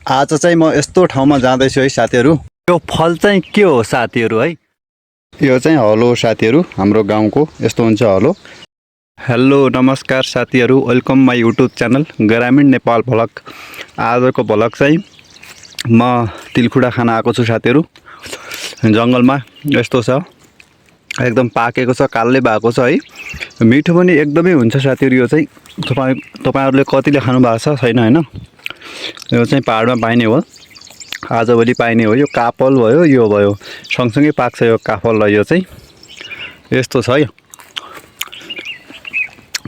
आज चाहिँ म यस्तो ठाउँमा जाँदैछु है साथीहरू। यो फल चाहिँ के हो साथीहरू है? यो चाहिँ हलो हो साथीहरू, हाम्रो गाउँको यस्तो हुन्छ हलो। हेलो नमस्कार साथीहरू, वेलकम माई युट्युब च्यानल ग्रामीण नेपाल भ्लग। आजको भ्लग चाहिँ म तिलखुडा खान आएको छु साथीहरू। जङ्गलमा यस्तो छ, एकदम पाकेको छ, कालै भएको छ है। मिठो पनि एकदमै हुन्छ साथीहरू। यो चाहिँ तपाईहरुले कतिले खानु भएको छ छैन हैन? यो चाहिँ पहाडमा पाइने हो, आजभोलि पाइने हो। यो काफल भयो, यो भयो, सँगसँगै पाक्छ यो काफल र यो चाहिँ यस्तो छ है।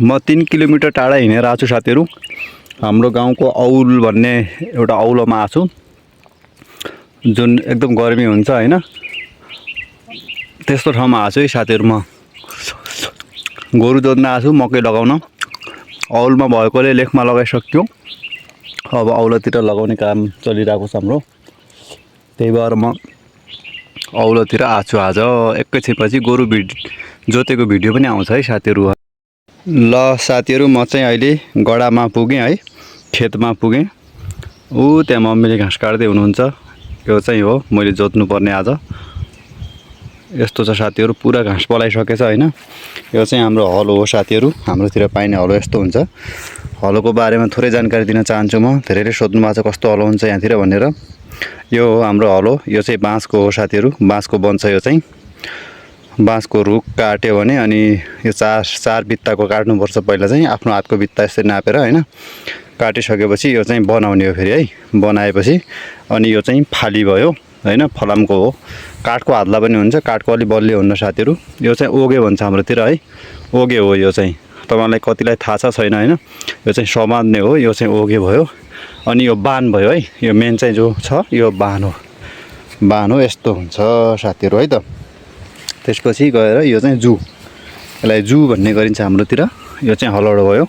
म 3 किलोमिटर टाढा हिँडेर आएको छु साथीहरू। हाम्रो गाउँको औल भन्ने एउटा औलोमा आएको छु, जुन एकदम गर्मी हुन्छ हैन, त्यस्तो ठाउँमा आएको छु है साथीहरू। म गोरु जोत्न आएको छु, मकै लगाउन। औलमा भएकोले लेखमा लगाइसक्यो, अब औलोतिर लगाउने काम चलिरहेको छ हाम्रो। त्यही भएर म औलोतिर आएको छु आज। एकैछिनपछि गोरु जोतेको भिडियो पनि आउँछ है साथीहरू। ल साथीहरू, म चाहिँ अहिले गडामा पुगेँ है, खेतमा पुगेँ। त्यहाँ मम्मीले घाँस काट्दै हुनुहुन्छ। यो चाहिँ हो मैले जोत्नुपर्ने आज। यस्तो छ साथीहरू, पुरा घाँस पलाइसकेछ हैन। यो चाहिँ हाम्रो हलो हो साथीहरू, हाम्रोतिर पाइने हलो यस्तो हुन्छ। हलोको बारेमा थोरै जानकारी दिन चाहन्छु म। धेरैले सोध्नु भएको छ कस्तो हलो हुन्छ यहाँतिर भनेर। यो हो हाम्रो हलो। यो चाहिँ बाँसको हो साथीहरू, बाँसको बन्छ। यो चाहिँ बाँसको रुख काट्यो भने अनि यो चार बित्ताको काट्नुपर्छ पहिला चाहिँ, आफ्नो हातको बित्ता यसरी नापेर हैन। काटिसकेपछि यो चाहिँ बनाउने हो फेरि है। बनाएपछि अनि यो चाहिँ फाली भयो हैन, फलामको हो। काठको हातला पनि हुन्छ, काठको अलि बलियो हुन्न साथीहरू। यो चाहिँ ओगे भन्छ हाम्रोतिर है, ओगे हो यो चाहिँ। तपाईलाई कतिलाई थाहा छ छैन हैन। यो चाहिँ समात्ने हो, यो चाहिँ ओगे भयो। अनि यो बान भयो है, यो मेन चाहिँ जो छ यो बान हो। बान हो, यस्तो हुन्छ साथीहरू है त। त्यसपछि गएर यो चाहिँ जू, यसलाई जू भन्ने गरिन्छ हाम्रोतिर। यो चाहिँ हलडो भयो,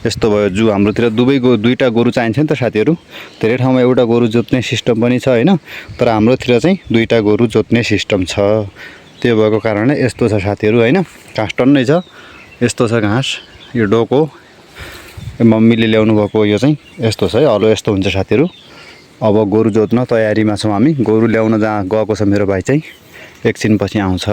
यस्तो भयो जू। हाम्रोतिर दुईटा गोरु चाहिन्छ नि त साथीहरू। धेरै ठाउँमा एउटा गोरु जोत्ने सिस्टम पनि छ हैन, तर हाम्रोतिर चाहिँ दुईटा गोरु जोत्ने सिस्टम छ। त्यो भएको कारणले यस्तो छ साथीहरू हैन। घाँस टन्नै छ, यस्तो छ घाँस। यो डोको मम्मीले ल्याउनु भएको यो चाहिँ यस्तो छ है, हलो यस्तो हुन्छ साथीहरू। अब गोरु जोत्न तयारीमा छौँ हामी। गोरु ल्याउन जहाँ गएको छ मेरो भाइ चाहिँ, एकछिनपछि आउँछ।